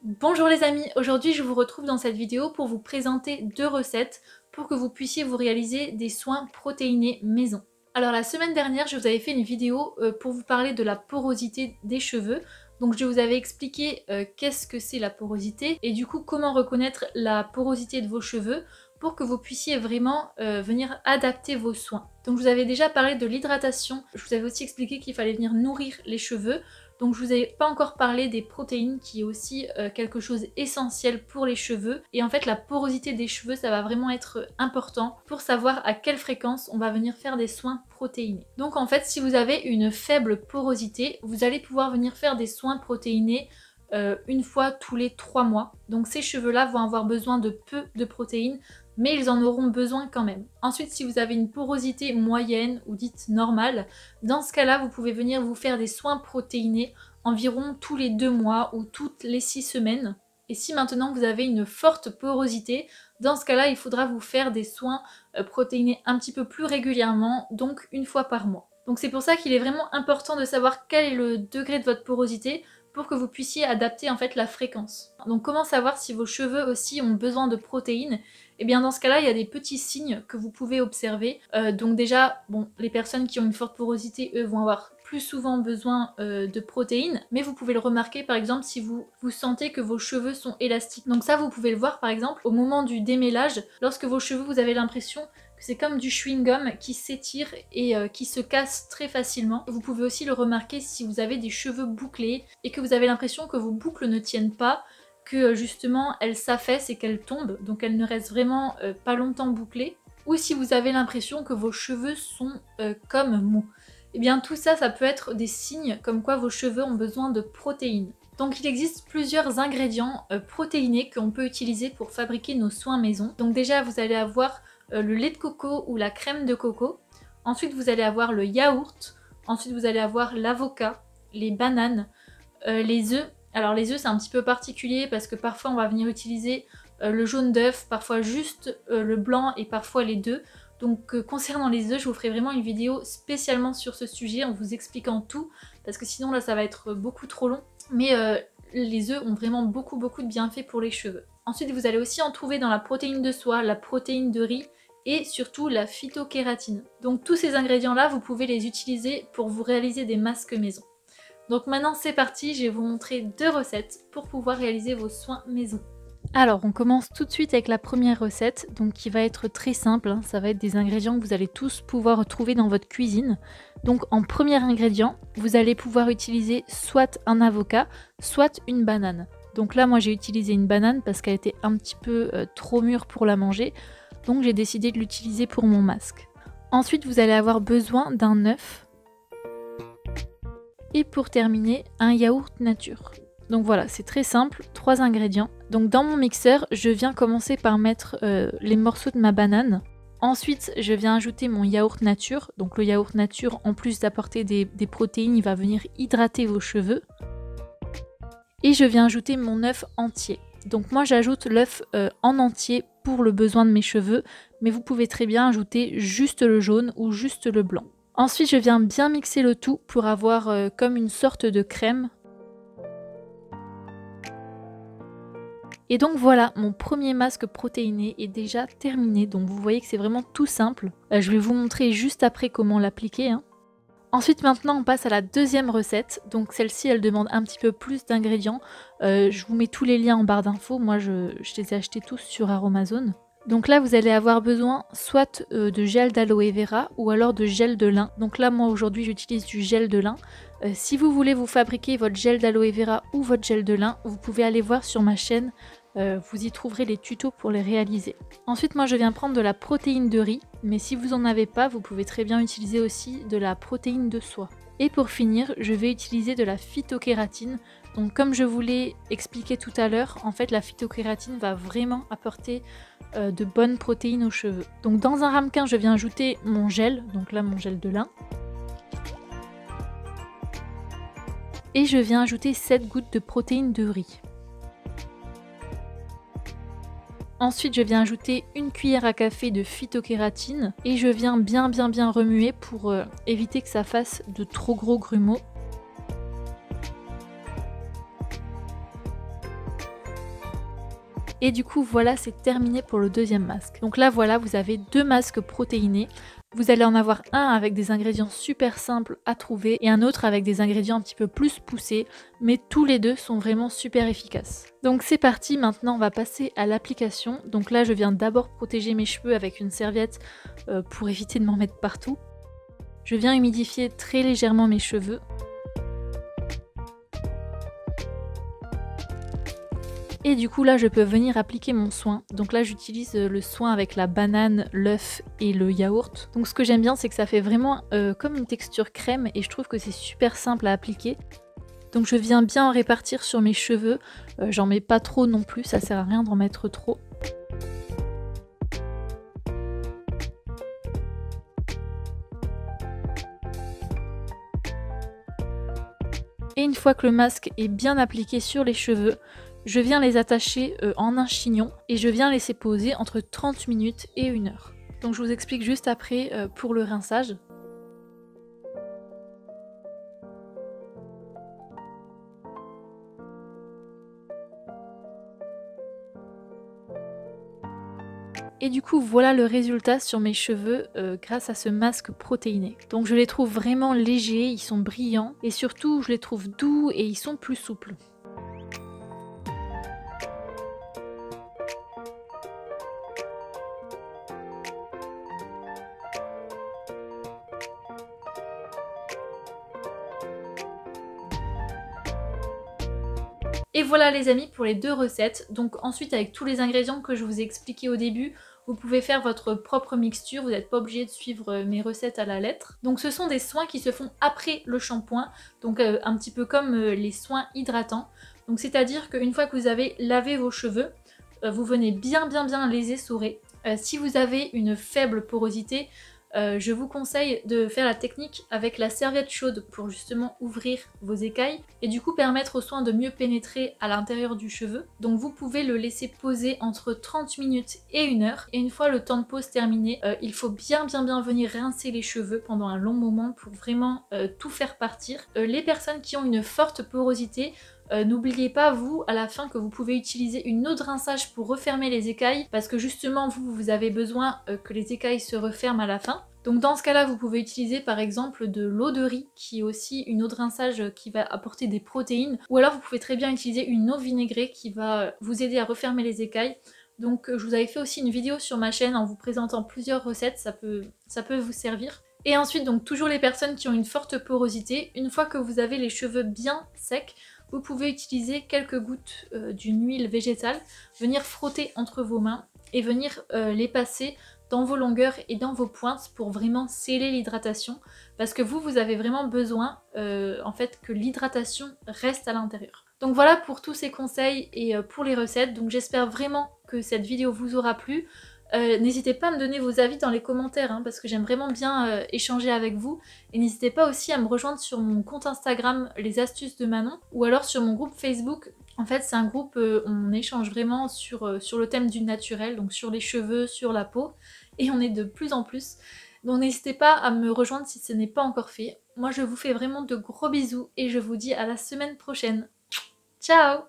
Bonjour les amis, aujourd'hui je vous retrouve dans cette vidéo pour vous présenter deux recettes pour que vous puissiez vous réaliser des soins protéinés maison. Alors la semaine dernière je vous avais fait une vidéo pour vous parler de la porosité des cheveux. Donc je vous avais expliqué qu'est-ce que c'est la porosité et du coup comment reconnaître la porosité de vos cheveux pour que vous puissiez vraiment venir adapter vos soins. Donc je vous avais déjà parlé de l'hydratation, je vous avais aussi expliqué qu'il fallait venir nourrir les cheveux. Donc je vous ai pas encore parlé des protéines qui est aussi quelque chose d'essentiel pour les cheveux. Et en fait la porosité des cheveux ça va vraiment être important pour savoir à quelle fréquence on va venir faire des soins protéinés. Donc en fait si vous avez une faible porosité, vous allez pouvoir venir faire des soins protéinés une fois tous les 3 mois. Donc ces cheveux-là vont avoir besoin de peu de protéines, mais ils en auront besoin quand même. Ensuite, si vous avez une porosité moyenne ou dite normale, dans ce cas-là, vous pouvez venir vous faire des soins protéinés environ tous les 2 mois ou toutes les 6 semaines. Et si maintenant vous avez une forte porosité, dans ce cas-là, il faudra vous faire des soins protéinés un petit peu plus régulièrement, donc une fois par mois. Donc c'est pour ça qu'il est vraiment important de savoir quel est le degré de votre porosité pour que vous puissiez adapter en fait la fréquence. Donc comment savoir si vos cheveux aussi ont besoin de protéines? Et bien dans ce cas-là, il y a des petits signes que vous pouvez observer. Donc déjà, bon, les personnes qui ont une forte porosité, eux, vont avoir plus souvent besoin de protéines, mais vous pouvez le remarquer par exemple si vous sentez que vos cheveux sont élastiques. Donc ça, vous pouvez le voir par exemple au moment du démêlage, lorsque vos cheveux, vous avez l'impression que c'est comme du chewing-gum qui s'étire et qui se casse très facilement. Vous pouvez aussi le remarquer si vous avez des cheveux bouclés et que vous avez l'impression que vos boucles ne tiennent pas, que justement elles s'affaissent et qu'elles tombent, donc elles ne restent vraiment pas longtemps bouclées, ou si vous avez l'impression que vos cheveux sont comme mous. Et bien tout ça, ça peut être des signes comme quoi vos cheveux ont besoin de protéines. Donc il existe plusieurs ingrédients protéinés qu'on peut utiliser pour fabriquer nos soins maison. Donc déjà vous allez avoir le lait de coco ou la crème de coco. Ensuite vous allez avoir le yaourt. Ensuite vous allez avoir l'avocat, les bananes, les œufs. Alors les œufs c'est un petit peu particulier parce que parfois on va venir utiliser le jaune d'œuf, parfois juste le blanc et parfois les deux. Donc concernant les œufs, je vous ferai vraiment une vidéo spécialement sur ce sujet en vous expliquant tout parce que sinon là ça va être beaucoup trop long. Mais les œufs ont vraiment beaucoup de bienfaits pour les cheveux. Ensuite vous allez aussi en trouver dans la protéine de soie, la protéine de riz et surtout la phytokératine. Donc tous ces ingrédients là vous pouvez les utiliser pour vous réaliser des masques maison. Donc maintenant c'est parti, je vais vous montrer deux recettes pour pouvoir réaliser vos soins maison. Alors on commence tout de suite avec la première recette, donc qui va être très simple, hein. Ça va être des ingrédients que vous allez tous pouvoir retrouver dans votre cuisine. Donc en premier ingrédient, vous allez pouvoir utiliser soit un avocat, soit une banane. Donc là moi j'ai utilisé une banane parce qu'elle était un petit peu trop mûre pour la manger, donc j'ai décidé de l'utiliser pour mon masque. Ensuite vous allez avoir besoin d'un œuf. Et pour terminer, un yaourt nature. Donc voilà, c'est très simple, 3 ingrédients. Donc dans mon mixeur, je viens commencer par mettre les morceaux de ma banane. Ensuite, je viens ajouter mon yaourt nature. Donc le yaourt nature, en plus d'apporter des protéines, il va venir hydrater vos cheveux. Et je viens ajouter mon œuf entier. Donc moi j'ajoute l'œuf en entier pour le besoin de mes cheveux, mais vous pouvez très bien ajouter juste le jaune ou juste le blanc. Ensuite, je viens bien mixer le tout pour avoir comme une sorte de crème. Et donc voilà, mon premier masque protéiné est déjà terminé. Donc vous voyez que c'est vraiment tout simple. Je vais vous montrer juste après comment l'appliquer, hein. Ensuite, maintenant, on passe à la deuxième recette. Donc celle-ci, elle demande un petit peu plus d'ingrédients. Je vous mets tous les liens en barre d'infos. Moi, je les ai achetés tous sur Aromazone. Donc là, vous allez avoir besoin soit de gel d'aloe vera ou alors de gel de lin. Donc là, moi aujourd'hui, j'utilise du gel de lin. Si vous voulez vous fabriquer votre gel d'aloe vera ou votre gel de lin, vous pouvez aller voir sur ma chaîne. Vous y trouverez les tutos pour les réaliser. Ensuite, moi, je viens prendre de la protéine de riz. Mais si vous n'en avez pas, vous pouvez très bien utiliser aussi de la protéine de soie. Et pour finir, je vais utiliser de la phytokératine. Donc comme je vous l'ai expliqué tout à l'heure, en fait la phytokératine va vraiment apporter de bonnes protéines aux cheveux. Donc dans un ramequin, je viens ajouter mon gel, donc là mon gel de lin. Et je viens ajouter 7 gouttes de protéines de riz. Ensuite, je viens ajouter une cuillère à café de phytokératine et je viens bien remuer pour éviter que ça fasse de trop gros grumeaux. Et du coup voilà, c'est terminé pour le deuxième masque. Donc là voilà, vous avez 2 masques protéinés. Vous allez en avoir un avec des ingrédients super simples à trouver et un autre avec des ingrédients un petit peu plus poussés, mais tous les deux sont vraiment super efficaces. Donc c'est parti, maintenant on va passer à l'application. Donc là je viens d'abord protéger mes cheveux avec une serviette pour éviter de m'en mettre partout. Je viens humidifier très légèrement mes cheveux. Et du coup là je peux venir appliquer mon soin. Donc là j'utilise le soin avec la banane, l'œuf et le yaourt. Donc ce que j'aime bien c'est que ça fait vraiment comme une texture crème et je trouve que c'est super simple à appliquer. Donc je viens bien en répartir sur mes cheveux. J'en mets pas trop non plus, ça sert à rien d'en mettre trop. Et une fois que le masque est bien appliqué sur les cheveux, je viens les attacher en un chignon et je viens laisser poser entre 30 minutes et 1 heure. Donc je vous explique juste après pour le rinçage. Et du coup voilà le résultat sur mes cheveux grâce à ce masque protéiné. Donc je les trouve vraiment légers, ils sont brillants et surtout je les trouve doux et ils sont plus souples. Et voilà les amis pour les 2 recettes. Donc ensuite avec tous les ingrédients que je vous ai expliqués au début, vous pouvez faire votre propre mixture, vous n'êtes pas obligé de suivre mes recettes à la lettre. Donc ce sont des soins qui se font après le shampoing, donc un petit peu comme les soins hydratants. Donc c'est-à-dire qu'une fois que vous avez lavé vos cheveux, vous venez bien les essorer. Si vous avez une faible porosité, je vous conseille de faire la technique avec la serviette chaude pour justement ouvrir vos écailles et du coup permettre au soin de mieux pénétrer à l'intérieur du cheveu. Donc vous pouvez le laisser poser entre 30 minutes et 1 heure et une fois le temps de pause terminé, il faut bien venir rincer les cheveux pendant un long moment pour vraiment tout faire partir. Les personnes qui ont une forte porosité, n'oubliez pas vous à la fin que vous pouvez utiliser une eau de rinçage pour refermer les écailles parce que justement vous avez besoin que les écailles se referment à la fin. Donc dans ce cas là vous pouvez utiliser par exemple de l'eau de riz qui est aussi une eau de rinçage qui va apporter des protéines, ou alors vous pouvez très bien utiliser une eau vinaigrée qui va vous aider à refermer les écailles. Donc je vous avais fait aussi une vidéo sur ma chaîne en vous présentant plusieurs recettes, ça peut vous servir. Et ensuite donc toujours les personnes qui ont une forte porosité, une fois que vous avez les cheveux bien secs, vous pouvez utiliser quelques gouttes d'une huile végétale, venir frotter entre vos mains et venir les passer dans vos longueurs et dans vos pointes pour vraiment sceller l'hydratation parce que vous avez vraiment besoin en fait que l'hydratation reste à l'intérieur. Donc voilà pour tous ces conseils et pour les recettes, donc j'espère vraiment que cette vidéo vous aura plu. N'hésitez pas à me donner vos avis dans les commentaires parce que j'aime vraiment bien échanger avec vous, et n'hésitez pas aussi à me rejoindre sur mon compte Instagram les astuces de Manon ou alors sur mon groupe Facebook. En fait c'est un groupe où on échange vraiment sur le thème du naturel, donc sur les cheveux, sur la peau, et on est de plus en plus. Donc n'hésitez pas à me rejoindre si ce n'est pas encore fait. Moi je vous fais vraiment de gros bisous et je vous dis à la semaine prochaine. Ciao!